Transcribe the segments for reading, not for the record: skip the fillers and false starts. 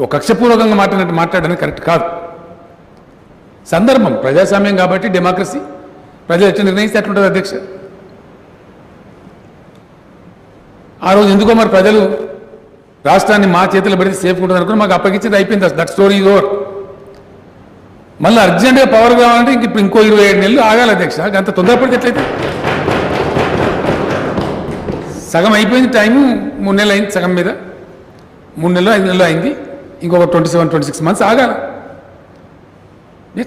ఒక కక్షపూర్వకంగా మాట్లాడడానికి కరెక్ట్ కాదు. సందర్భం ప్రజాస్వామ్యం కాబట్టి డెమోక్రసీ ప్రజలు ఎట్లా నిర్ణయిస్తే అట్లుంటుంది అధ్యక్ష. ఆ రోజు ఎందుకో మరి ప్రజలు రాష్ట్రాన్ని మా చేతుల్లో పెడితే సేఫ్ ఉంటుంది అనుకుని మాకు అప్పగించింది, అయిపోయింది. That story is over. మళ్ళీ అర్జెంటుగా పవర్ కావాలంటే ఇప్పుడు ఇంకో 27 నెలలు ఆగాలి అధ్యక్ష. అంత తొందరపడితే ఎట్లయితే సగం అయిపోయింది, టైము 3 నెలలు అయింది, సగం మీద 3 నెలలు 5 నెలలు అయింది, ఇంకొక 27-26 months ఆగాలి.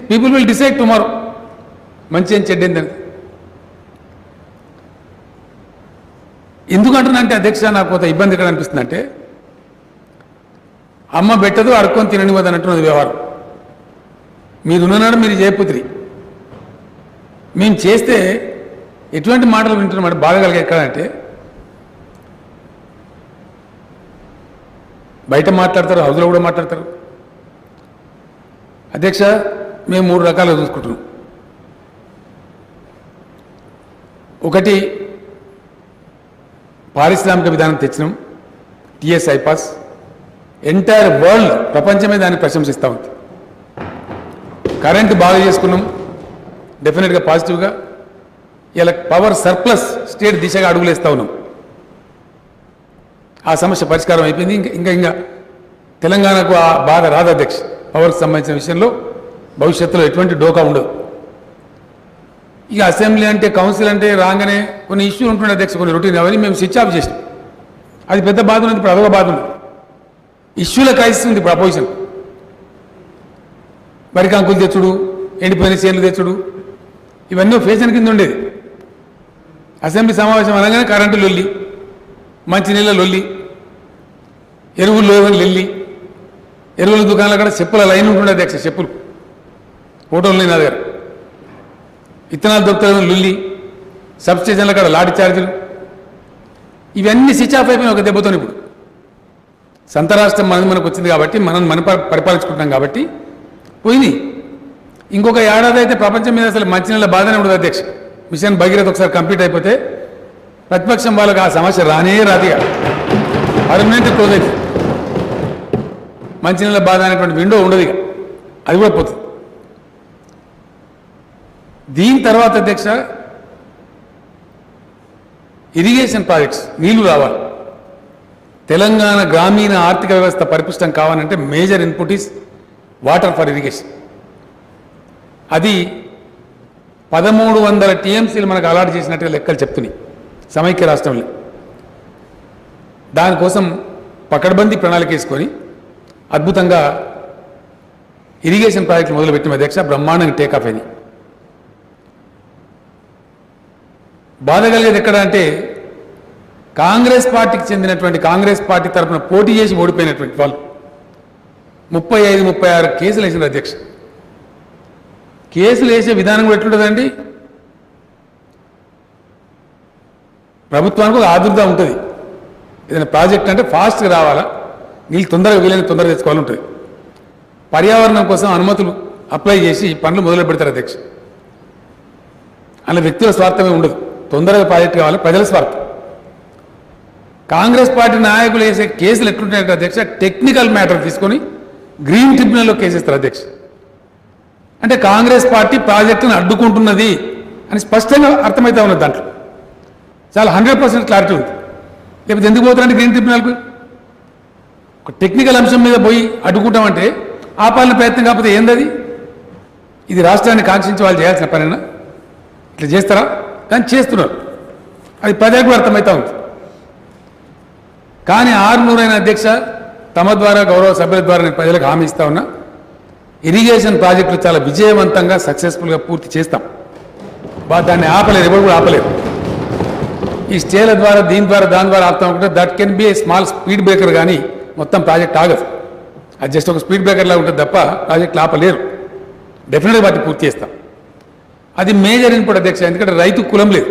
పీపుల్ విల్ డిసైడ్ టుమారో మంచి ఏం చెడ్డేందని. ఎందుకంటున్నానంటే అధ్యక్ష నాకు కొంత ఇబ్బంది ఎక్కడ అనిపిస్తుందంటే, అమ్మ పెట్టదు అడుక్కొని తిననివ్వదు అన్నట్టున్నది వ్యవహారం. మీరున్నాడు మీరు చేయపుత్రి, మేము చేస్తే ఎటువంటి మాటలు వింటున్నాం బాధ కలిగే ఎక్కడంటే, బయట మాట్లాడతారు, హౌస్లో కూడా మాట్లాడతారు. అధ్యక్ష మేము 3 రకాలుగా చూసుకుంటున్నాం. ఒకటి పారిశ్రామిక విధానం తెచ్చినాం, టీఎస్ ఐపాస్. ఎంటైర్ వరల్డ్ ప్రపంచమే దాన్ని ప్రశంసిస్తూ ఉంది. కరెంటు బాగా చేసుకున్నాం, డెఫినెట్గా పాజిటివ్గా. ఇలా పవర్ సర్ప్లస్ స్టేట్ దిశగా అడుగులేస్తూ ఉన్నాం. ఆ సమస్య పరిష్కారం అయిపోయింది. ఇంకా తెలంగాణకు ఆ బాధ రాదు అధ్యక్ష. పవర్కి సంబంధించిన విషయంలో భవిష్యత్తులో ఎటువంటి డోకా ఉండదు. ఇక అసెంబ్లీ అంటే కౌన్సిల్ అంటే రాగానే కొన్ని ఇష్యూలు ఉంటుండే అధ్యక్ష, కొన్ని రొటీన్. అవన్నీ మేము స్విచ్ ఆఫ్ చేసినాం. అది పెద్ద బాధ ఉంది. ఇప్పుడు అదొక బాధ ఉంది. ఇష్యూల క్రైసిస్ ఉంది ఇప్పుడు అపోజిషన్. వరికంకులు తెచ్చుడు, ఎండిపోయిన చేనులు తెచ్చుడు, ఇవన్నీ ఫ్యాషన్ కింద ఉండేది. అసెంబ్లీ సమావేశం అనగానే కరెంటు లొల్లి, మంచినీళ్ళ లొల్లి, ఎరువులు లొల్లి, ఎరువుల దుకాణాలు కూడా చెప్పుల లైన్ ఉంటుండే అధ్యక్ష. చెప్పులు ఫోటోలు నా దగ్గర. విత్తనాలు దొరుకుతాయి లొల్లి, సబ్స్టేషన్ల కాడ లాఠీ ఛార్జీలు, ఇవన్నీ స్విచ్ ఆఫ్ అయిపోయినాయి ఒక దెబ్బతో. ఇప్పుడు సంత రాష్ట్రం మనకు వచ్చింది కాబట్టి మనం పరిపాలించుకుంటున్నాం కాబట్టి పోయింది. ఇంకొక ఏడాది అయితే ప్రపంచం మీద అసలు మంచినీళ్ళ బాధనే ఉండదు అధ్యక్ష. మిషన్ భగీరథ ఒకసారి కంప్లీట్ అయిపోతే ప్రతిపక్షం వాళ్ళకి ఆ సమస్య రానే రాదిగా, పర్మనెంట్ క్లోజ్ అవుతుంది. మంచినీళ్ళ బాధ అనేటువంటి విండో ఉండదు, ఇక అది కూడా పోతుంది. దీని తర్వాత అధ్యక్ష ఇరిగేషన్ ప్రాజెక్ట్స్, నీళ్లు రావాలి. తెలంగాణ గ్రామీణ ఆర్థిక వ్యవస్థ పరిపుష్టం కావాలంటే major input is water for irrigation. అది 1300 TMCలు మనకు అలాట్ చేసినట్టుగా లెక్కలు చెప్తున్నాయి సమైక్య రాష్ట్రంలో. దానికోసం పకడ్బందీ ప్రణాళిక వేసుకొని అద్భుతంగా ఇరిగేషన్ ప్రాజెక్టులు మొదలుపెట్టిన అధ్యక్ష. బ్రహ్మాండంగా టేకాఫ్ అయింది. బాధ కలిగేది ఎక్కడ అంటే, కాంగ్రెస్ పార్టీకి చెందినటువంటి కాంగ్రెస్ పార్టీ తరఫున పోటీ చేసి ఓడిపోయినటువంటి వాళ్ళు 35-36 కేసులు వేసిన అధ్యక్ష. కేసులు వేసే విధానం కూడా ఎట్లుంటుందండి, ప్రభుత్వానికి ఒక ఆదుర్దా ఉంటుంది. ఏదైనా ప్రాజెక్ట్ అంటే ఫాస్ట్గా రావాలా, నీళ్ళు తొందరగా వీలైన తొందరగా తెచ్చుకోవాలి ఉంటుంది. పర్యావరణం కోసం అనుమతులు అప్లై చేసి పనులు మొదలు పెడతారు అధ్యక్ష. అలా వ్యక్తుల స్వార్థమే ఉండదు, తొందరగా ప్రాజెక్ట్ కావాలి, ప్రజల స్వార్థం. కాంగ్రెస్ పార్టీ నాయకులు వేసే కేసులు ఎట్లుంటాయంటే అధ్యక్ష, టెక్నికల్ మ్యాటర్ తీసుకొని గ్రీన్ ట్రిబ్యునల్లో కేసేస్తారు అధ్యక్ష. అంటే కాంగ్రెస్ పార్టీ ప్రాజెక్టును అడ్డుకుంటున్నది అని స్పష్టంగా అర్థమవుతా ఉన్నది. దాంట్లో చాలా 100% క్లారిటీ ఉంది. లేకపోతే ఎందుకు పోతారంటే గ్రీన్ ట్రిబ్యునల్కు ఒక టెక్నికల్ అంశం మీద పోయి అడ్డుకుంటామంటే ఆపాలన ప్రయత్నం కాకపోతే ఏందది? ఇది రాష్ట్రాన్ని కాంక్షించి వాళ్ళు చేయాల్సిన పనేనా? ఇట్లా చేస్తారా? కానీ చేస్తున్నారు. అది ప్రజలకు అర్థమవుతా ఉంది. కానీ 600 అధ్యక్ష తమ ద్వారా గౌరవ సభ్యుల ద్వారా నేను ప్రజలకు హామీ ఇస్తా ఉన్నా, ఇరిగేషన్ ప్రాజెక్టులు చాలా విజయవంతంగా సక్సెస్ఫుల్గా పూర్తి చేస్తాం. దాన్ని ఆపలేరు, ఎవరు కూడా ఆపలేరు. ఈ స్టేల ద్వారా దీని ద్వారా దాని ద్వారా ఆపుతాం అనుకుంటే that can be a small speed breaker, కానీ మొత్తం ప్రాజెక్ట్ ఆగదు. అది జస్ట్ ఒక స్పీడ్ బ్రేకర్లా ఉంటుంది తప్ప ప్రాజెక్టులు ఆపలేరు. డెఫినెట్గా వాటిని పూర్తి చేస్తాం. అది మేజర్ ఇన్పుట్ అధ్యక్ష. ఎందుకంటే రైతు కులం లేదు,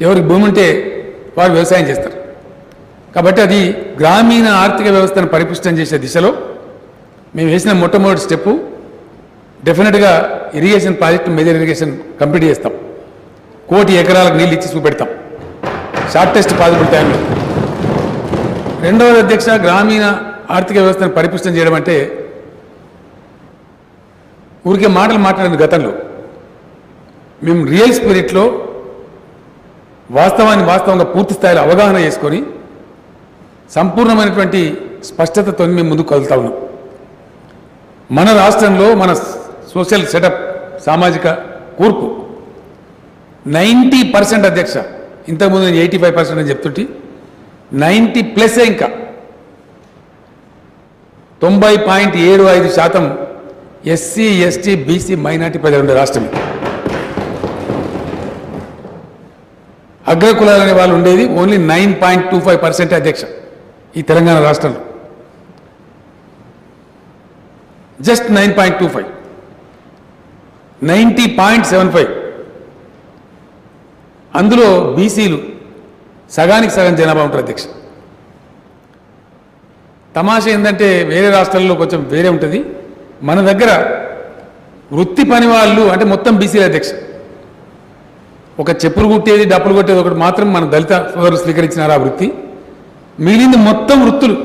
ఎవరికి భూమి ఉంటే వారు వ్యవసాయం చేస్తారు. కాబట్టి అది గ్రామీణ ఆర్థిక వ్యవస్థను పరిపుష్టం చేసే దిశలో మేము వేసిన మొట్టమొదటి స్టెప్పు. డెఫినెట్గా irrigation project, major irrigation complete చేస్తాం. 1 కోటి ఎకరాలకు నీళ్ళు ఇచ్చి చూపెడతాం షార్టెస్ట్ పాసిబుల్ టైంలో. రెండవది అధ్యక్ష, గ్రామీణ ఆర్థిక వ్యవస్థను పరిపుష్టం చేయడం అంటే ఊరికే మాటలు మాట్లాడింది గతంలో. మేము రియల్ స్పిరిట్లో వాస్తవాన్ని వాస్తవంగా పూర్తి స్థాయిలో అవగాహన చేసుకొని సంపూర్ణమైనటువంటి స్పష్టతతో మేము ముందుకు కదులుతా ఉన్నాం. మన రాష్ట్రంలో మన సోషల్ సెటప్ సామాజిక కూర్పు 90% అధ్యక్ష. ఇంతకుముందు నేను 85% అని చెప్తుంటే 90+ ఇంకా 90.75% ఎస్సీ ఎస్టీ బీసీ మైనార్టీ ప్రజలు ఉండే రాష్ట్రం. అగ్రకులాలు అనే వాళ్ళు ఉండేది ఓన్లీ 9.25% అధ్యక్ష ఈ తెలంగాణ రాష్ట్రంలో. జస్ట్ 9.25, 90.75. అందులో బీసీలు సగానికి సగం జనాభా ఉంటారు అధ్యక్ష. తమాషా ఏంటంటే వేరే రాష్ట్రాల్లో కొంచెం వేరే ఉంటుంది, మన దగ్గర వృత్తి పని వాళ్ళు అంటే మొత్తం బీసీల అధ్యక్ష. ఒక చెప్పులు కుట్టేది డప్పులు కొట్టేది ఒకటి మాత్రం మన దళిత సోదరులు స్వీకరించినారు ఆ వృత్తి. మిగిలింది మొత్తం వృత్తులు.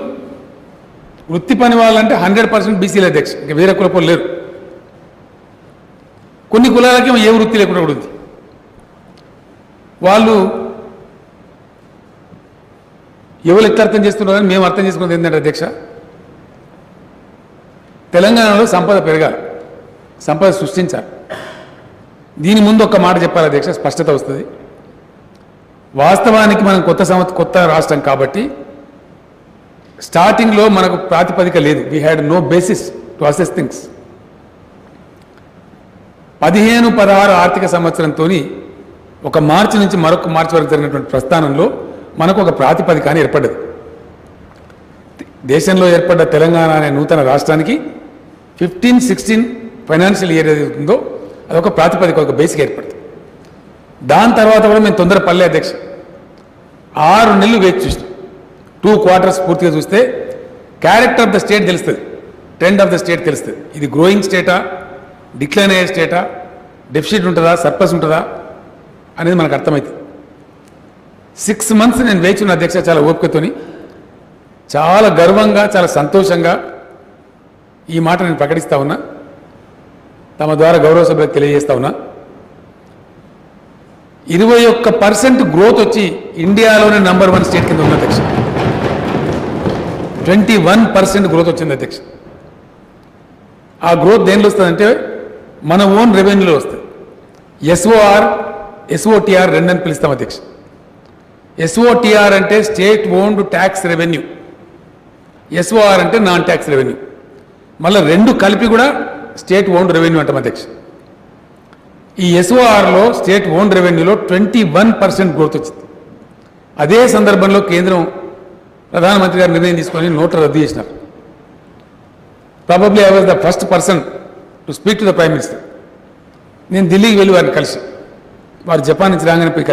వృత్తి పని వాళ్ళంటే 100% బీసీల అధ్యక్ష, ఇంకా వేరే కులపోలు లేరు. కొన్ని కులాలకి ఏ వృత్తి లేకుండా కూడా ఉంది. వాళ్ళు ఎవరు ఎట్లా అర్థం చేస్తున్నారని మేము అర్థం చేసుకున్నది ఏంటంటే అధ్యక్ష, తెలంగాణలో సంపద పెరగాలి, సంపద సృష్టించాలి. దీని ముందు ఒక్క మాట చెప్పాలి అధ్యక్ష, స్పష్టత వస్తుంది. వాస్తవానికి మనం కొత్త రాష్ట్రం కాబట్టి స్టార్టింగ్లో మనకు ప్రాతిపదిక లేదు. We had no basis to assess things. 15-16 ఆర్థిక సంవత్సరంతో ఒక మార్చి నుంచి మరొక మార్చి వరకు జరిగినటువంటి ప్రస్థానంలో మనకు ఒక ప్రాతిపదిక అని ఏర్పడ్డది. దేశంలో ఏర్పడ్డ తెలంగాణ అనే నూతన రాష్ట్రానికి 15-16 ఫైనాన్షియల్ ఇయర్ ఏదైతే ఉందో అదొక ప్రాతిపదిక, ఒక బేసిక్ ఏర్పడుతుంది. దాని తర్వాత కూడా మేము తొందర పల్లె అధ్యక్ష 6 నెలలు వేచి చూస్తాం. 2 క్వార్టర్స్ పూర్తిగా చూస్తే క్యారెక్టర్ ఆఫ్ ద స్టేట్ తెలుస్తుంది, ట్రెండ్ ఆఫ్ ద స్టేట్ తెలుస్తుంది. ఇది గ్రోయింగ్ స్టేటా, డిక్లైన్ అయ్యే స్టేటా, డెఫిసిట్ ఉంటుందా, సర్ప్లస్ ఉంటుందా అనేది మనకు అర్థమవుతుంది. 6 months నేను వేచి ఉన్న అధ్యక్ష, చాలా ఓపికతోని, చాలా గర్వంగా, చాలా సంతోషంగా ఈ మాట నేను ప్రకటిస్తా ఉన్నా. తమ ద్వారా గౌరవ సభ్యులకు తెలియజేస్తా ఉన్నా. 21% గ్రోత్ వచ్చి ఇండియాలోనే నంబర్ 1 స్టేట్ కింద ఉన్న అధ్యక్ష. 21% గ్రోత్ వచ్చింది అధ్యక్ష. ఆ గ్రోత్ దేనిలో వస్తుందంటే మన ఓన్ రెవెన్యూలో వస్తుంది. ఎస్ఓటిఆర్ రెండని పిలుస్తాం అధ్యక్ష. ఎస్ఓటిఆర్ అంటే state owned tax revenue, SOR అంటే నాన్ ట్యాక్స్ రెవెన్యూ. మళ్ళీ రెండు కలిపి కూడా స్టేట్ ఓన్డ్ రెవెన్యూ అంటాం అధ్యక్ష. ఈ ఎస్ఓఆర్లో స్టేట్ ఓన్డ్ రెవెన్యూలో 21% గ్రోత్ వచ్చింది. అదే సందర్భంలో కేంద్రం ప్రధానమంత్రి గారు నిర్ణయం తీసుకొని నోట్ల రద్దు చేసినారు. Probably I was the first person to speak to the prime minister. నేను ఢిల్లీకి వెళ్ళి వారిని కలిసి, వారు జపాన్ నుంచి రాగానే పోయి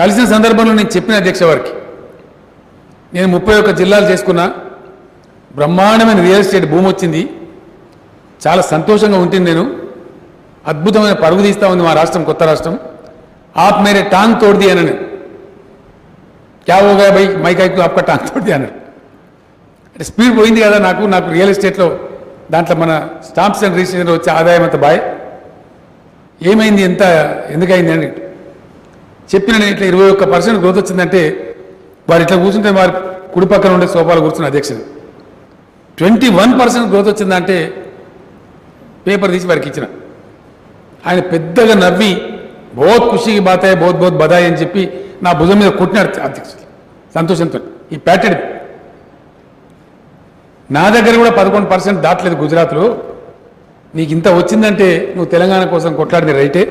కలిసిన సందర్భంలో నేను చెప్పిన అధ్యక్ష వారికి, నేను 31 జిల్లాలు చేసుకున్నా, బ్రహ్మాండమైన రియల్ ఎస్టేట్ భూమి వచ్చింది, చాలా సంతోషంగా ఉంటుంది, నేను అద్భుతమైన పరుగు తీస్తూ ఉంది మా రాష్ట్రం, కొత్త రాష్ట్రం. ఆప్ మేరే టాంగ్ తోడ్ దియా అన్నాను. క్యా హోగా భయ్ మైకాయ్కు ఆప్కా టాంగ్ తోడ్ దియా అన్నాడు. అంటే స్పీడ్ పోయింది కదా నాకు రియల్ ఎస్టేట్లో, దాంట్లో మన స్టాంప్స్ అండ్ రిజిస్ట్రేషన్ వచ్చే ఆదాయం అంత బాయ్, ఏమైంది, ఎందుకైంది అని చెప్పిన. నేను ఇట్లా 21% గ్రోత్ వచ్చిందంటే వారు ఇట్లా కూర్చుంటే వారు కుడి పక్కన ఉండే సోఫాలు కూర్చున్న అధ్యక్షుడు. 21% గ్రోత్ వచ్చిందంటే పేపర్ తీసి వారికి ఇచ్చిన. ఆయన పెద్దగా నవ్వి బహుత్ ఖుషీకి బాతాయి, బహుత్ బదాయి అని చెప్పి నా భుజం మీద కొట్టినాడు అధ్యక్షుడు సంతోషంతో. ఈ ప్యాటెడ్ నా దగ్గర కూడా 11% దాటలేదు గుజరాత్లో. నీకు ఇంత వచ్చిందంటే నువ్వు తెలంగాణ కోసం కొట్లాడిన రైటే,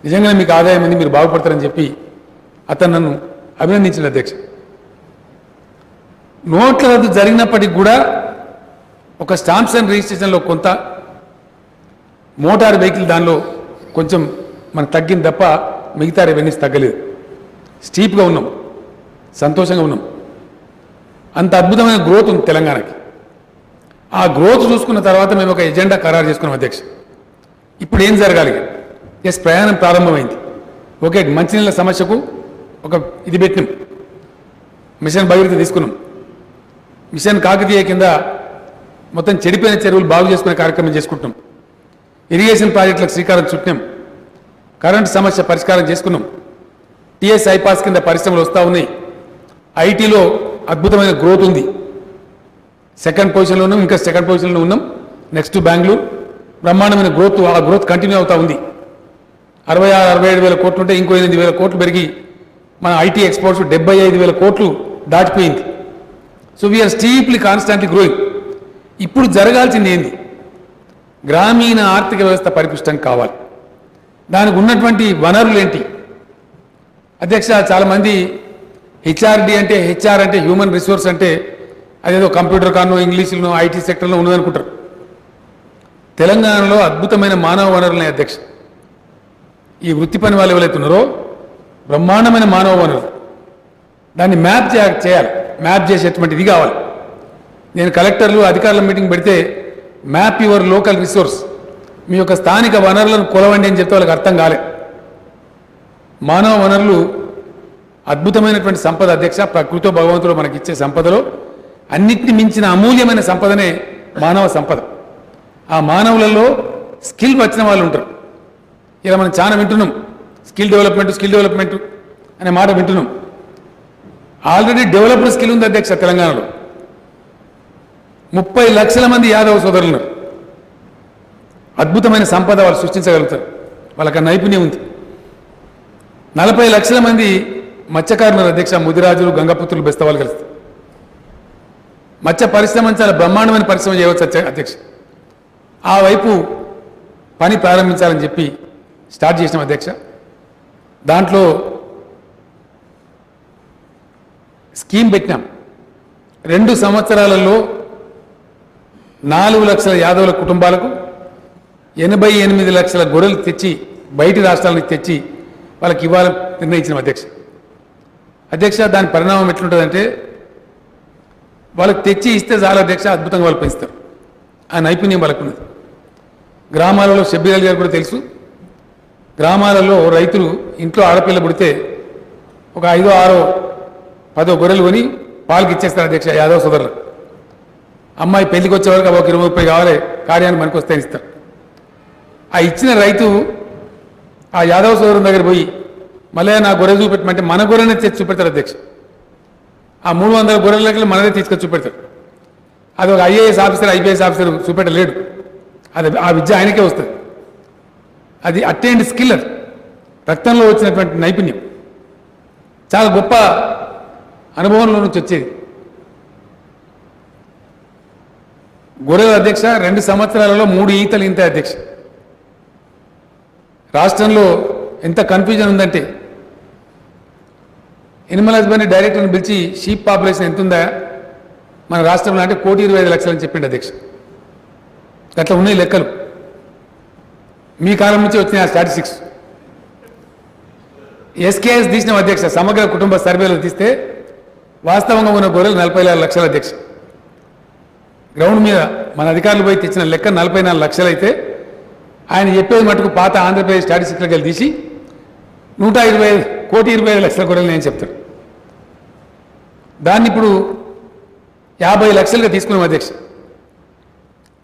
నిజంగానే మీకు ఆదాయం ఉంది, మీరు బాగుపడతారని చెప్పి అతను నన్ను అభినందించిన అధ్యక్ష. నోట్ల రద్దు జరిగినప్పటికి కూడా ఒక స్టాంప్స్ అండ్ రిజిస్ట్రేషన్లో కొంత, మోటార్ వెహికల్ దానిలో కొంచెం మనకు తగ్గింది తప్ప మిగతా రెవెన్యూస్ తగ్గలేదు. స్టీప్గా ఉన్నాం, సంతోషంగా ఉన్నాం. అంత అద్భుతమైన గ్రోత్ ఉంది తెలంగాణకి. ఆ గ్రోత్ చూసుకున్న తర్వాత మేము ఒక ఎజెండా ఖరారు చేసుకున్నాం అధ్యక్ష. ఇప్పుడు ఏం జరగాలి? ఎస్, ప్రయాణం ప్రారంభమైంది. ఓకే, మంచినీళ్ళ సమస్యకు ఒక ఇది పెట్టినాం, మిషన్ భగీరథ తీసుకున్నాం. మిషన్ కాకతీయ కింద మొత్తం చెడిపోయిన చెరువులు బాగు చేసుకునే కార్యక్రమం చేసుకుంటున్నాం. ఇరిగేషన్ ప్రాజెక్టులకు శ్రీకారం చుట్టాం. కరెంటు సమస్య పరిష్కారం చేసుకున్నాం. టీఎస్ ఐపాస్ కింద పరిశ్రమలు వస్తూ ఉన్నాయి. ఐటీలో అద్భుతమైన గ్రోత్ ఉంది. సెకండ్ పొజిషన్లో ఉన్నాం, ఇంకా సెకండ్ పొజిషన్లో ఉన్నాం. నెక్స్ట్ బెంగళూరు బ్రహ్మాండమైన గ్రోత్, ఆ గ్రోత్ కంటిన్యూ అవుతూ ఉంది. 66-67 వేల కోట్లు ఉంటే ఇంకో 8,000 కోట్లు పెరిగి మన ఐటీ ఎక్స్పోర్ట్స్ 75,000 కోట్లు దాటిపోయింది. So we're steeply constantly growing. ఇప్పుడు జరగాల్సింది ఏంది? గ్రామీణ ఆర్థిక వ్యవస్థ పరిపుష్టం కావాలి. దానికి ఉన్నటువంటి వనరులు ఏంటి? అధ్యక్ష, చాలామంది హెచ్ఆర్డి అంటే, హెచ్ఆర్ అంటే హ్యూమన్ రిసోర్స్ అంటే అదేదో కంప్యూటర్ కానో ఇంగ్లీష్లో ఐటీ సెక్టర్లో ఉన్నదనుకుంటారు. తెలంగాణలో అద్భుతమైన మానవ వనరులున్నాయి అధ్యక్ష. ఈ వృత్తి పని వాళ్ళు ఎవరైతే ఉన్నారో బ్రహ్మాండమైన మానవ వనరులు, దాన్ని మ్యాప్ చేయాలి. మ్యాప్ చేసేటువంటి ఇది కావాలి. నేను కలెక్టర్లు అధికారుల మీటింగ్ పెడితే మ్యాప్ యువర్ లోకల్ రిసోర్స్, మీ యొక్క స్థానిక వనరులను కొలవండి అని చెప్తే వాళ్ళకి అర్థం కాలే. మానవ వనరులు అద్భుతమైనటువంటి సంపద అధ్యక్ష. ప్రకృతితో భగవంతుడు మనకిచ్చే సంపదలో అన్నిటిని మించిన అమూల్యమైన సంపదనే మానవ సంపద. ఆ మానవులలో స్కిల్ వచ్చిన వాళ్ళు ఉంటారు. ఇలా మనం చాలా వింటున్నాం, స్కిల్ డెవలప్మెంట్ అనే మాట వింటున్నాం. ఆల్రెడీ డెవలప్డ్ స్కిల్ ఉంది అధ్యక్ష. తెలంగాణలో 30 లక్షల మంది యాదవ సోదరులు ఉన్నారు. అద్భుతమైన సంపద వాళ్ళు సృష్టించగలుగుతారు, వాళ్ళకి నైపుణ్యం ఉంది. 40 లక్షల మంది మత్స్యకారులు అధ్యక్ష. ముదిరాజులు, గంగపుత్రులు, బెస్తవాళ్ళు కలుస్తారు. మత్స్య పరిశ్రమ చాలా బ్రహ్మాండమైన పరిశ్రమ చేయవచ్చు అధ్యక్ష. ఆ వైపు పని ప్రారంభించాలని చెప్పి స్టార్ట్ చేసినాం అధ్యక్ష. దాంట్లో స్కీమ్ పెట్టినాం. 2 సంవత్సరాలలో 4 లక్షల యాదవుల కుటుంబాలకు 88 లక్షల గొర్రెలు తెచ్చి బయటి రాష్ట్రాల నుంచి తెచ్చి వాళ్ళకి ఇవ్వాలని నిర్ణయించినాం అధ్యక్ష. దాని పరిణామం ఎట్లుంటుందంటే, వాళ్ళకి తెచ్చి ఇస్తే చాలా అధ్యక్ష, అద్భుతంగా వాళ్ళు పెంచుతారు. ఆ నైపుణ్యం వాళ్ళకు ఉన్నది. గ్రామాలలో షబ్బీర్ అలీ గారు కూడా తెలుసు, గ్రామాలలో రైతులు ఇంట్లో ఆడపిల్ల పుడితే ఒక 5, 6, 10 గొర్రెలు కొని పాలకి ఇచ్చేస్తారు అధ్యక్ష యాదవ్ సోదరులు. అమ్మాయి పెళ్లికి వచ్చే వరకు ఒక 20-30 కావాలి, కార్యాన్ని మనకు వస్తాయని ఇస్తారు. ఆ ఇచ్చిన రైతు ఆ యాదవ్ సోదరుని దగ్గర పోయి మళ్ళీ నా గొర్రె చూపెట్టమంటే మన గొర్రెనే తెచ్చి చూపెడతారు అధ్యక్ష. ఆ 300 గొర్రెల లెక్కలు మనదే తీసుకొచ్చి చూపెడతారు. అది ఒక ఐఏఎస్ ఆఫీసర్, ఐపీఎస్ ఆఫీసర్ చూపెట్టలేడు. అది ఆ విద్య ఆయనకే వస్తుంది. అది అటెండ్ స్కిల్, అది రక్తంలో వచ్చినటువంటి నైపుణ్యం, చాలా గొప్ప అనుభవంలో నుంచి వచ్చేది. గొర్రెల అధ్యక్ష 2 సంవత్సరాలలో 3 ఈతలు ఇంత అధ్యక్ష. రాష్ట్రంలో ఎంత కన్ఫ్యూజన్ ఉందంటే, ఎనిమల్ హస్బెండరీ డైరెక్టర్ని పిలిచి షీప్ పాపులేషన్ ఎంత ఉందా మన రాష్ట్రంలో అంటే 1,25,00,000 అని చెప్పిండు అధ్యక్ష. అట్లా ఉన్నాయి లెక్కలు. మీ కాలం నుంచి వచ్చినాయి ఆ స్టాటిస్టిక్స్. ఎస్కేఎస్ తీసిన అధ్యక్ష, సమగ్ర కుటుంబ సర్వేలు తీస్తే వాస్తవంగా ఉన్న గొర్రెలు 44 లక్షల అధ్యక్ష. గ్రౌండ్ మీద మన అధికారులు పోయి తెచ్చిన లెక్క 44 లక్షలు అయితే, ఆయన చెప్పేది మటుకు పాత ఆంధ్రప్రదేశ్ స్టాటిస్టిక్స్కి వెళ్ళి తీసి 1,25,00,000 గొర్రెలు నేను చెప్తాను. దాన్ని ఇప్పుడు 50 లక్షలుగా తీసుకున్నాం అధ్యక్ష.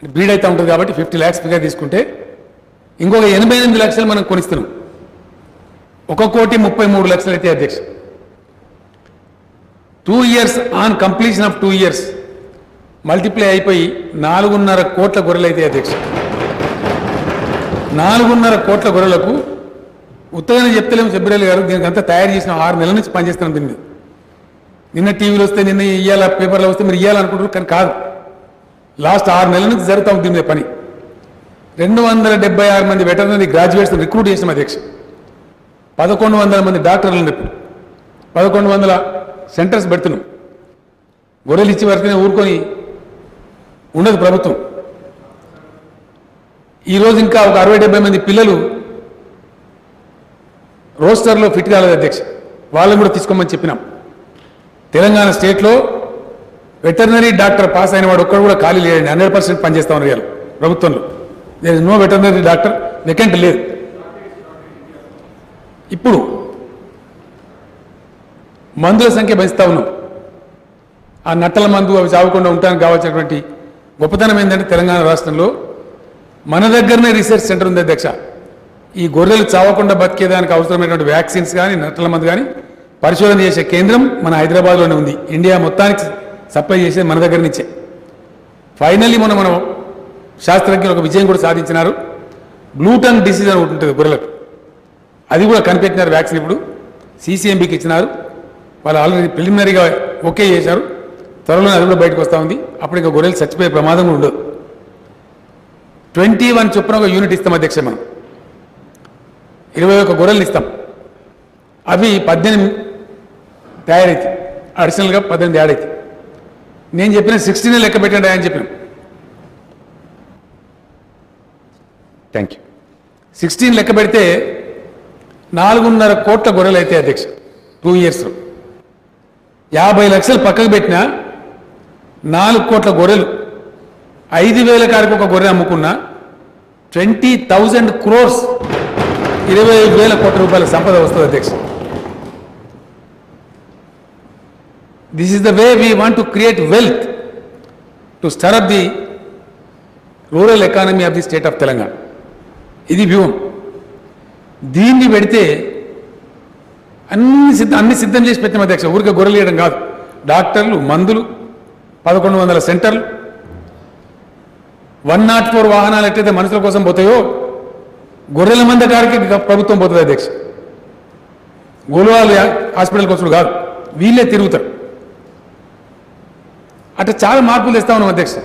బ్రీడ్ అయితే ఉంటుంది కాబట్టి 50 lakhs ఫిగర్ తీసుకుంటే ఇంకొక 88 లక్షలు మనం కొనిస్తున్నాం. 1,33,00,000 అయితే అధ్యక్ష. 2 years on completion of 2 years multiply అయిపోయి 4.5 కోట్ల గొర్రెలు అయితే అధ్యక్ష. 4.5 కోట్ల గొర్రెలకు ఉత్తగానే చెప్తలేము సభ్యురాలు గారు. దీనికి అంతా తయారు చేసిన 6 నెలల నుంచి పనిచేస్తున్నాం దీని మీద. నిన్న టీవీలో వస్తే, నిన్న ఇయ్యాల పేపర్లో వస్తే మీరు ఇయ్యాలనుకుంటారు, కానీ కాదు. లాస్ట్ 6 నెలల నుంచి జరుగుతాం దీని మీద పని. 276 మంది వెటర్నరీ గ్రాడ్యుయేట్స్ రిక్రూట్ చేసిన అధ్యక్ష. 1,100 మంది డాక్టర్లను ఇప్పుడు 1,100 సెంటర్స్ పెడుతున్నాం. గొర్రెలు ఇచ్చి వరకునే ఊరుకొని ఉండదు ప్రభుత్వం. ఈరోజు ఇంకా ఒక 60-70 మంది పిల్లలు రోస్టర్లో ఫిట్ కాలేదు అధ్యక్ష. వాళ్ళని కూడా తీసుకోమని చెప్పినాం. తెలంగాణ స్టేట్లో వెటర్నరీ డాక్టర్ పాస్ అయిన వాడు ఒక్కడు కూడా ఖాళీ లేదండి. 100% పనిచేస్తా ఉన్నారు ప్రభుత్వంలో. There is no veterinary doctor vacant లేదు. ఇప్పుడు మందుల సంఖ్య పెంచుతా ఉన్నాం. ఆ నట్టల మందు అవి చావకుండా ఉండడానికి కావాల్సినటువంటి గొప్పతనం ఏంటంటే తెలంగాణ రాష్ట్రంలో మన దగ్గరనే రీసెర్చ్ సెంటర్ ఉంది అధ్యక్ష. ఈ గొర్రెలు చావకుండా బతికేదానికి అవసరమైనటువంటి వ్యాక్సిన్స్ కానీ నట్టల మందు కానీ పరిశోధన చేసే కేంద్రం మన హైదరాబాద్లోనే ఉంది. ఇండియా మొత్తానికి సప్లై చేసేది మన దగ్గర నుంచే. ఫైనల్లీ మనం శాస్త్రజ్ఞులు ఒక విజయం కూడా సాధించినారు. గ్లూటన్ డిసీజ్ అని ఒకటి ఉంటుంది గొర్రెలకు, అది కూడా కనిపెట్టినారు వ్యాక్సిన్. ఇప్పుడు CCMBకి ఇచ్చినారు. వాళ్ళు ఆల్రెడీ ప్రిలిమినరీగా ఓకే చేశారు. త్వరలో అది కూడా బయటకు వస్తూ ఉంది. అప్పుడు ఇంకా గొర్రెలు చచ్చిపోయే ప్రమాదం కూడా ఉండదు. 21 చొప్పున ఒక యూనిట్ ఇస్తాం అధ్యక్ష. మనం 21 గొర్రెలు ఇస్తాం. అవి 18 తయారైతే అడిషనల్గా 18 యాడ్ అయితే నేను చెప్పిన 16 లెక్క పెట్టండి అని చెప్పిన. Thank you. 16 లెక్క పెడితే 4.5 కోట్ల గొర్రెలు అయితే అధ్యక్ష 2 ఇయర్స్లో. 50 లక్షలు పక్కకు పెట్టినా 4 కోట్ల గొర్రెలు 5,000 కాడికి ఒక గొర్రె అమ్ముకున్నా 20,000 crores 20,000 కోట్ల రూపాయల సంపద వస్తుంది అధ్యక్ష. This is the way we want to create wealth to stir up the rural economy of the state of Telangana. ఇది వ్యూహం. దీన్ని పెడితే అన్ని సిద్ధం చేసి పెట్టిన అధ్యక్ష. ఊరికే గొర్రెలు వేయడం కాదు, డాక్టర్లు, మందులు, 1100 సెంటర్లు, 104 వాహనాలు ఎట్లయితే మనుషుల కోసం పోతాయో గొర్రెల మంద కాడికి ప్రభుత్వం పోతుంది అధ్యక్ష. గోలువాళ్ళు హాస్పిటల్ కోసం కాదు, వీళ్ళే తిరుగుతారు. అట్లా చాలా మార్పులు తెస్తా ఉన్నాం అధ్యక్ష.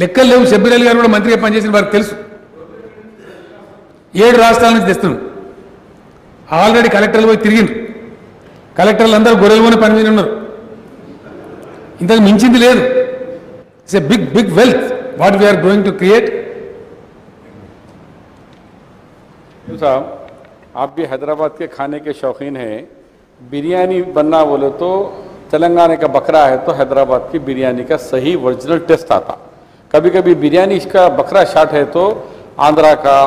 లెక్కలు లేవు. షబ్బీర్ అలీ గారు కూడా మంత్రిగా పనిచేసిన వారికి తెలుసు. 7 రాష్ట్రాల నుంచి తెస్తున్నాం. ఆల్రెడీ కలెక్టర్లు పోయి తిరిగిండ్రు. కలెక్టర్లు అందరూ గొర్రెలుగానే పని మీద ఉన్నారు. ఇంతకు మించింది లేదు. It's a big wealth what we are going to create. साहब, आप भी हैदराबाद के खाने के शौकीन हैं. बिरयानी बनना बोले तो तेलंगाना का बकरा है तो हैदराबाद की बिरयानी का सही ओरिजिनल टेस्ट आता. कभी कभी बिरयानी इसका बकरा शाट है तो आंध्रा का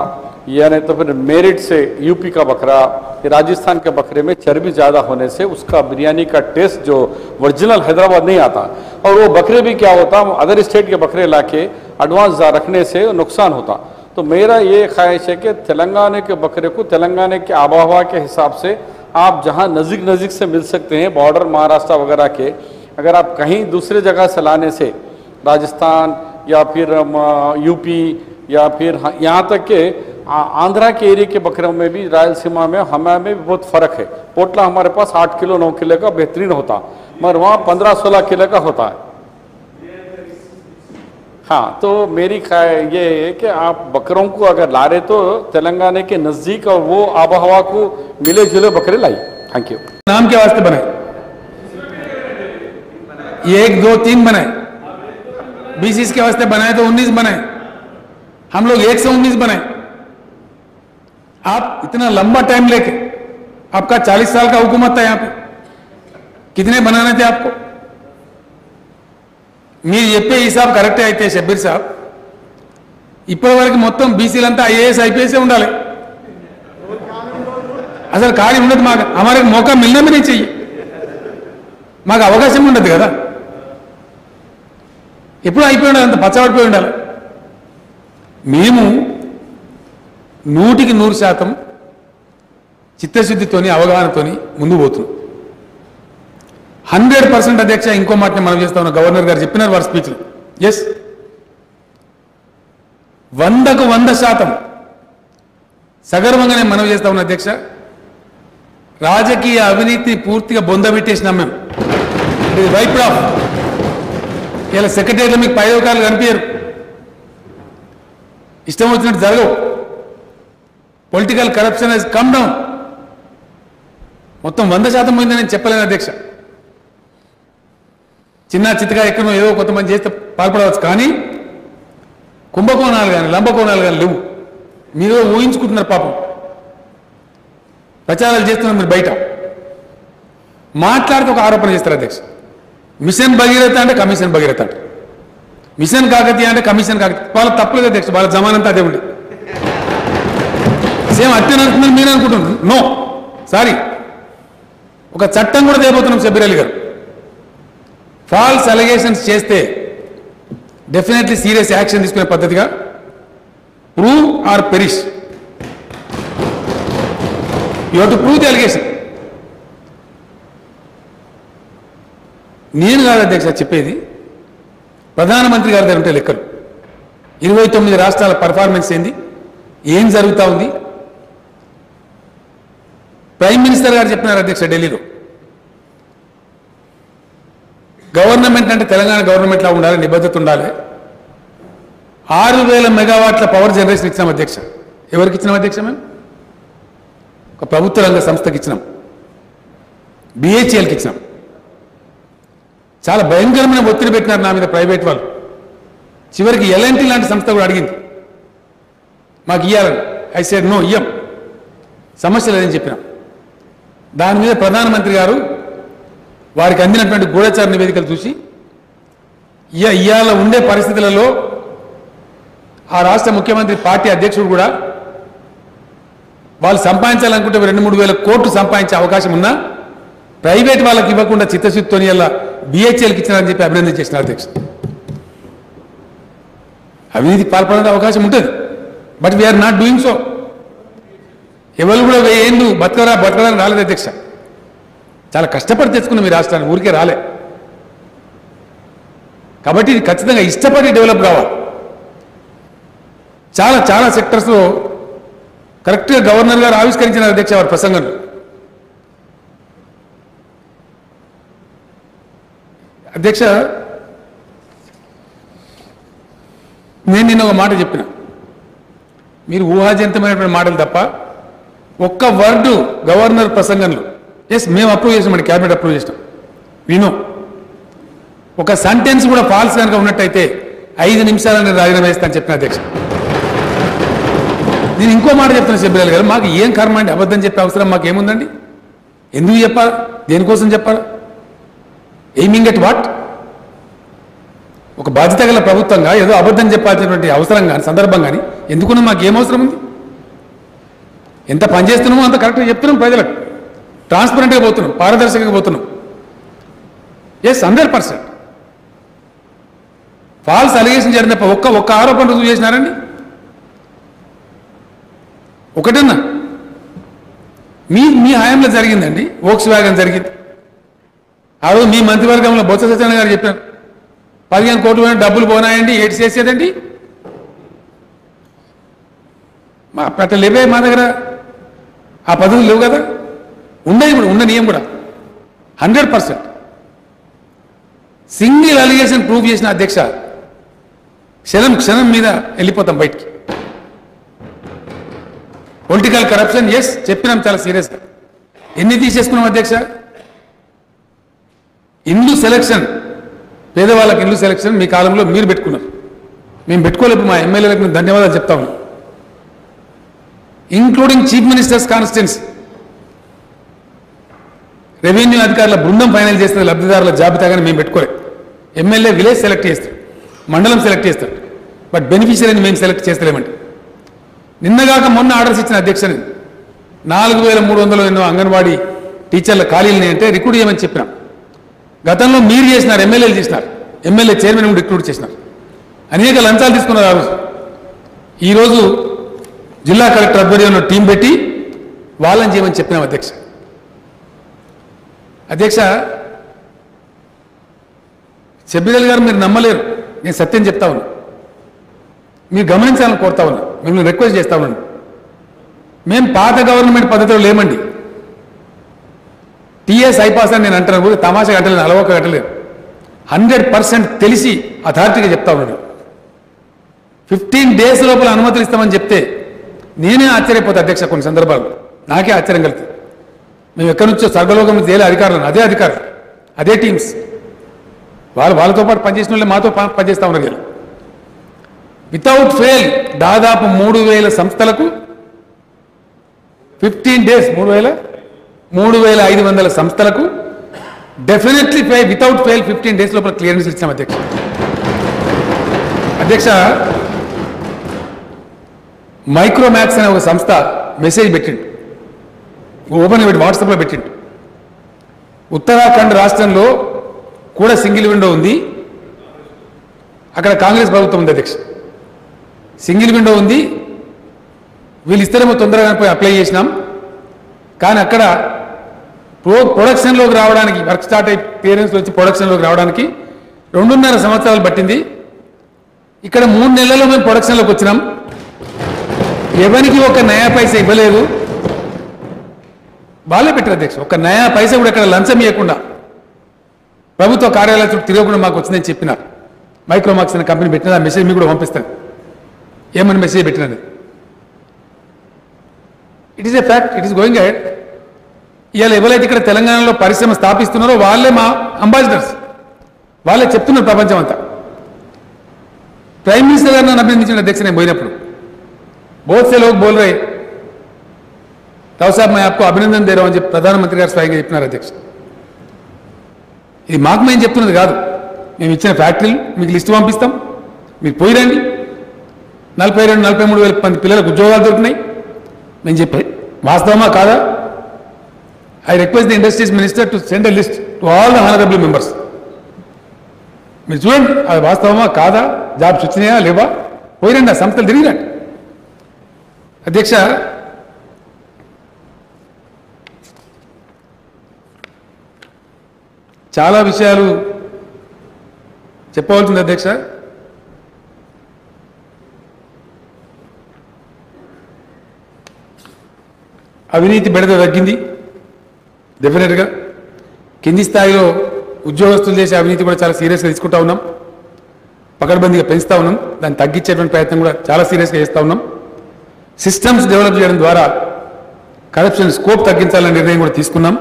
या नहीं तो फिर मेरिट से यूपी का बकरा, राजस्थान के बकरे में चर्बी ज़्यादा होने से उसका बिरयानी का टेस्ट जो ओरिजिनल हैदराबाद नहीं आता. और वो बकरे भी क्या होता, अदर स्टेट के बकरे लाके एडवांस रखने से नुकसान होता. तो मेरा ये ख्वाहिश है कि तेलंगाना के बकरे को तेलंगाना के आबोहवा के हिसाब से आप जहाँ नज़दीक से मिल सकते हैं, बॉर्डर महाराष्ट्र वगैरह के, अगर आप कहीं दूसरे जगह से लाने से राजस्थान या फिर यूपी या फिर यहाँ तक के आंध्रा के एरिया के बकरों में भी रायलसीमा में हमें भी बहुत फ़र्क है. पोटला हमारे पास 8 किलो 9 किलो का बेहतरीन होता, मगर वहाँ 15-16 किलो का होता है. हाँ, तो मेरी ये है कि आप बकरों को अगर ला रहे तो तेलंगाना के नज़दीक और वो आबोहवा को मिले जुले बकरे लाइए. Thank you. नाम के वास्ते बनाए 1, 2, 3 बनाए. 20 के वास्ते बनाए तो 19 बनाए. हम लोग 119 बनाए. आप इतना लंबा टाइम लेके, आपका 40 साल का हुकूमत था यहाँ पे, कितने बनाने थे आपको? మీరు చెప్పే హిసాబ్ కరెక్టే అయితే షబ్బీర్ సాబ్, ఇప్పటి వరకు మొత్తం బీసీలంతా IAS IPS ఉండాలి. అసలు ఖాళీ ఉండదు. మాకు हमारे मौका मिलना भी नहीं चाहिए. మాకు అవకాశం ఉండదు కదా. ఎప్పుడు అయిపోయి ఉండాలి, అంత పచ్చబడిపోయి ఉండాలి. మేము 100% చిత్తశుద్ధితోని అవగాహనతోని ముందుకు పోతున్నాం. 100% అధ్యక్ష. ఇంకో మాటని మనం చేస్తా ఉన్నాం. గవర్నర్ గారు చెప్పినారు వారి స్పీచ్లో. ఎస్, 100కు 100% సగర్వంగానే మనం చేస్తా ఉన్నాం అధ్యక్ష. రాజకీయ అవినీతి పూర్తిగా బొందబెట్టేసినాం మేము. It is wiped off. ఇలా సెక్రటరీలో మీకు పైదవకాలు కనిపించరు, ఇష్టం వచ్చినట్టు జరగవు. Political corruption has come down. మొత్తం 100% పోయిందని నేను చెప్పలేను అధ్యక్ష. చిన్న చిత్తగా ఎక్కడో ఏదో కొంతమంది చేస్తే పాల్పడవచ్చు, కానీ కుంభకోణాలు కానీ లంబకోణాలు కానీ లేవు. మీరు ఊహించుకుంటున్నారు. పాపం ప్రచారాలు చేస్తున్నారు. మీరు బయట మాట్లాడితే ఒక ఆరోపణ చేస్తారు అధ్యక్ష. మిషన్ భగీరథ అంటే కమిషన్ భగీరథ అంటే, మిషన్ కాకతీయ అంటే కమిషన్ కాకతీయ. వాళ్ళ తప్పలేదు అధ్యక్ష, వాళ్ళ జమానంతా అదే ఉండి సేమ్ అత్యని అనుకున్నారు. మీరు అనుకుంటున్నారు. No, sorry. ఒక చట్టం కూడా తేబోతున్నాం షబ్బీర్ అలీ గారు. ఫాల్స్ అలిగేషన్స్ చేస్తే డెఫినెట్లీ సీరియస్ యాక్షన్ తీసుకునే పద్ధతిగా prove or perish. You have to prove the allegation. నేను కాదు అధ్యక్ష చెప్పేది, ప్రధానమంత్రి గారి దగ్గర ఉంటే లెక్కలు. 29 రాష్ట్రాల పర్ఫార్మెన్స్ ఏంది, ఏం జరుగుతూ ఉంది. ప్రైమ్ మినిస్టర్ గారు చెప్పినారు అధ్యక్ష ఢిల్లీలో, గవర్నమెంట్ అంటే తెలంగాణ గవర్నమెంట్లా ఉండాలి, నిబద్ధత ఉండాలి. 6,000 మెగావాట్ల పవర్ జనరేషన్ ఇచ్చినాం అధ్యక్ష. ఎవరికి ఇచ్చినాం అధ్యక్ష? మేము ఒక ప్రభుత్వ రంగ సంస్థకి ఇచ్చినాం, BHELకి ఇచ్చినాం. చాలా భయంకరమైన ఒత్తిడి పెట్టినారు నా మీద ప్రైవేట్ వాళ్ళు. చివరికి ఎల్ఎన్టీ లాంటి సంస్థ కూడా అడిగింది మాకు ఇవ్వాలని. ఐ సెడ్ నో, ఇయ్యం, సమస్య లేదని చెప్పినాం. దాని మీద ప్రధానమంత్రి గారు వారికి అందినటువంటి గూఢచార నివేదికలు చూసి ఇవాళ ఉండే పరిస్థితులలో ఆ రాష్ట్ర ముఖ్యమంత్రి పార్టీ అధ్యక్షుడు కూడా వాళ్ళు సంపాదించాలనుకుంటే 2-3 వేల కోట్లు సంపాదించే అవకాశం ఉన్నా ప్రైవేట్ వాళ్ళకి ఇవ్వకుండా చిత్తశుద్ధితో ఇలా BHELకి ఇచ్చినారని చెప్పి అభినందించేసిన అధ్యక్ష. అవినీతి పాల్పడే అవకాశం ఉంటుంది, but we are not doing so. ఎవరు కూడా 1000 ఏళ్ళు బతకదని రాలేదు అధ్యక్ష. చాలా కష్టపడి తెచ్చుకున్నాం ఈ రాష్ట్రాన్ని, ఊరికే రాలే. కాబట్టి ఇది ఖచ్చితంగా ఇష్టపడి డెవలప్ కావాలి. చాలా చాలా సెక్టర్స్లో కరెక్ట్గా గవర్నర్ గారు ఆవిష్కరించిన అధ్యక్ష వారి ప్రసంగంలో. అధ్యక్ష, నేను నిన్న ఒక మాట చెప్పిన, మీరు ఊహాజనితమైనటువంటి మాటలు తప్ప ఒక్క వర్డు గవర్నర్ ప్రసంగంలో, ఎస్ మేము అప్రూవ్ చేసామండి, క్యాబినెట్ అప్రూవ్ చేసినాం, విను, ఒక సెంటెన్స్ కూడా ఫాల్స్ కనుక ఉన్నట్టయితే 5 నిమిషాలని రాజీనామా వేస్తా అని చెప్పిన అధ్యక్ష. నేను ఇంకో మాట చెప్తున్నా సభ్యురాలు గారు, మాకు ఏం కర్మ అండి, అబద్ధం చెప్పే అవసరం మాకు ఏముందండి? ఎందుకు చెప్పాలి, దేనికోసం చెప్పాలి, ఎయిమింగ్ ఎట్ వాట్? ఒక బాధ్యత గల ప్రభుత్వంగా ఏదో అబద్ధం చెప్పాల్సినటువంటి అవసరం కానీ సందర్భం కానీ ఎందుకున్నా మాకు ఏం అవసరం ఉంది? ఎంత పనిచేస్తున్నామో అంత కరెక్ట్గా చెప్తున్నాం ప్రజలకు, ట్రాన్స్పరెంట్గా పోతున్నాం, పారదర్శకంగా పోతున్నాం. ఎస్, 100%. ఫాల్స్ అలిగేషన్ చేయడం తప్ప ఒక్క ఆరోపణ రుజువు చేసినారండి? ఒకటన్నా మీ హయాంలో జరిగిందండి, వోక్స్ వ్యాగన్ జరిగింది. ఆ రోజు మీ మంత్రివర్గంలో బొత్స సత్యనారాయణ గారు చెప్పారు 15 కోట్ల డబ్బులు పోనాయండి, ఏటి చేసేదండి? అట్లా లేవే మా దగ్గర, ఆ పద్ధతులు లేవు కదా. ఉన్నాయి కూడా, ఉన్న నియం కూడా 100%. సింగిల్ అలిగేషన్ ప్రూవ్ చేసిన అధ్యక్ష క్షణం మీద వెళ్ళిపోతాం బయటికి. పొలిటికల్ కరప్షన్, ఎస్ చెప్పినాం చాలా సీరియస్గా. ఎన్ని తీసేసుకున్నాం అధ్యక్ష? ఇల్లు సెలక్షన్, పేదవాళ్ళకి ఇల్లు సెలక్షన్ మీ కాలంలో మీరు పెట్టుకున్నారు, మేము పెట్టుకోలేదు. మా ఎమ్మెల్యేలకు మేము ధన్యవాదాలు చెప్తా ఉన్నాం. Including chief ministers constituency revenue అధికారుల బృందం ఫైనల్ చేస్తుంది లబ్ధిదారుల జాబితాగానే మేము పెట్టుకోలేదు. ఎమ్మెల్యే విలేజ్ సెలెక్ట్ చేస్తారు, మండలం సెలెక్ట్ చేస్తారు, బట్ బెనిఫిషియరీని మేము సెలెక్ట్ చేస్తలేమండి. నిన్నగాక మొన్న ఆర్డర్స్ ఇచ్చిన అధ్యక్షని 4300 ఎన్నో అంగన్వాడీ టీచర్ల ఖాళీలని అంటే రిక్రూట్ చేయమని చెప్పినాం. గతంలో మీరు చేసినారు, ఎమ్మెల్యేలు చేసినారు, ఎమ్మెల్యే చైర్మన్ కూడా రిక్రూట్ చేసినారు, అనేక లంచాలు తీసుకున్నారు. ఆ రోజు ఈరోజు జిల్లా కలెక్టర్ ఆధ్వర్యంలో టీం పెట్టి వాళ్ళని చేయమని చెప్పినాం అధ్యక్ష. అధ్యక్ష, సభ్యురాలు గారు మీరు నమ్మలేరు, నేను సత్యం చెప్తా ఉన్నా, మీరు గమనించాలని కోరుతా ఉన్నా, మిమ్మల్ని రిక్వెస్ట్ చేస్తా ఉన్నాను. మేము పాత గవర్నమెంట్ పద్ధతిలో లేమండి. టీఎస్ ఐపాస్ అని నేను అంటాను కూడా, తమాషా అంటలేను, అలవక అంటలేను, 100% తెలిసి అథారిటీగా చెప్తా ఉన్నాను. 15 days లోపల అనుమతులు ఇస్తామని చెప్తే నేనే ఆశ్చర్యపోతా అధ్యక్ష. కొన్ని సందర్భాల్లో నాకే ఆశ్చర్యం కలుగుతుంది. మేము ఎక్కడి నుంచో సర్వలోకం నుంచి తేలే అధికారులను, అదే అధికారులు, అదే టీమ్స్, వాళ్ళతో పాటు పనిచేసిన వాళ్ళే మాతో పనిచేస్తా ఉన్నారు కదా. వితౌట్ ఫెయిల్ దాదాపు 3000 సంస్థలకు 15 days 3500 సంస్థలకు డెఫినెట్లీ వితౌట్ ఫెయిల్ 15 days లోపల క్లియరెన్స్ ఇచ్చాం అధ్యక్ష. అధ్యక్ష, మైక్రోమాక్స్ అనే ఒక సంస్థ మెసేజ్ పెట్టిండు, ఓపెన్ పెట్టి వాట్సాప్లో పెట్టిండు. ఉత్తరాఖండ్ రాష్ట్రంలో కూడా సింగిల్ విండో ఉంది. అక్కడ కాంగ్రెస్ ప్రభుత్వం ఉంది అధ్యక్ష. సింగిల్ విండో ఉంది. వీళ్ళు ఇస్తారేమో తొందరగా పోయి అప్లై చేసినాం. కానీ అక్కడ ప్రొడక్షన్లోకి రావడానికి వర్క్ స్టార్ట్ అయ్యి పేరెంట్స్ వచ్చి ప్రొడక్షన్లోకి రావడానికి 2.5 సంవత్సరాలు పట్టింది. ఇక్కడ 3 నెలల్లో మేము ప్రొడక్షన్లోకి వచ్చినాం. ఎవరికి ఒక నయా పైసా ఇవ్వలేదు. వాళ్ళే పెట్టారు అధ్యక్ష. ఒక నయా పైసా కూడా ఇక్కడ లంచం ఇవ్వకుండా ప్రభుత్వ కార్యాలయాల చుట్టూ తిరగకుండా మాకు వచ్చిందని చెప్పినారు. మైక్రోమాక్స్ అనే కంపెనీ పెట్టిన మెసేజ్ మీకు కూడా పంపిస్తాను. ఏమని మెసేజ్ పెట్టినది. It is a fact. It is going ahead. ఇవాళ ఎవరైతే ఇక్కడ తెలంగాణలో పరిశ్రమ స్థాపిస్తున్నారో వాళ్ళే మా అంబాసిడర్స్. వాళ్ళే చెప్తున్నారు ప్రపంచం అంతా. ప్రైమ్ మినిస్టర్ గారు నన్ను అభినందించిన అధ్యక్ష నేను పోయినప్పుడు. बहुत से लोग बोल रहे राव साहब मैं आपको अभिनंदन दे रहा हूं చెప్పి ప్రధానమంత్రి గారు స్వయంగా చెప్పినారు అధ్యక్ష. ఇది మాకు మేము చెప్తున్నది కాదు. మేము ఇచ్చిన ఫ్యాక్టరీలు మీకు లిస్టు పంపిస్తాం. మీరు పోయి రండి. 42-43 వేల మంది పిల్లలకు ఉద్యోగాలు దొరికినాయి. నేను చెప్పే వాస్తవమా కాదా? I request the industries minister to send a list to all the honourable members. మీరు చూడండి అది వాస్తవమా కాదా, జాబ్స్ వచ్చినాయా లేవా, పోయిరండి ఆ సంస్థలు తిరిగిరండి. అధ్యక్ష, చాలా విషయాలు చెప్పవలసింది అధ్యక్ష. అవినీతి బెడద తగ్గింది డెఫినెట్గా. కింది స్థాయిలో ఉద్యోగస్తులు చేసే అవినీతి కూడా చాలా సీరియస్గా తీసుకుంటా ఉన్నాం. పకడ్బందీగా పెంచుతా ఉన్నాం. దాన్ని తగ్గించేటువంటి ప్రయత్నం కూడా చాలా సీరియస్గా చేస్తూ ఉన్నాం. సిస్టమ్స్ డెవలప్ చేయడం ద్వారా కరప్షన్ స్కోప్ తగ్గించాలనే నిర్ణయం కూడా తీసుకున్నాం.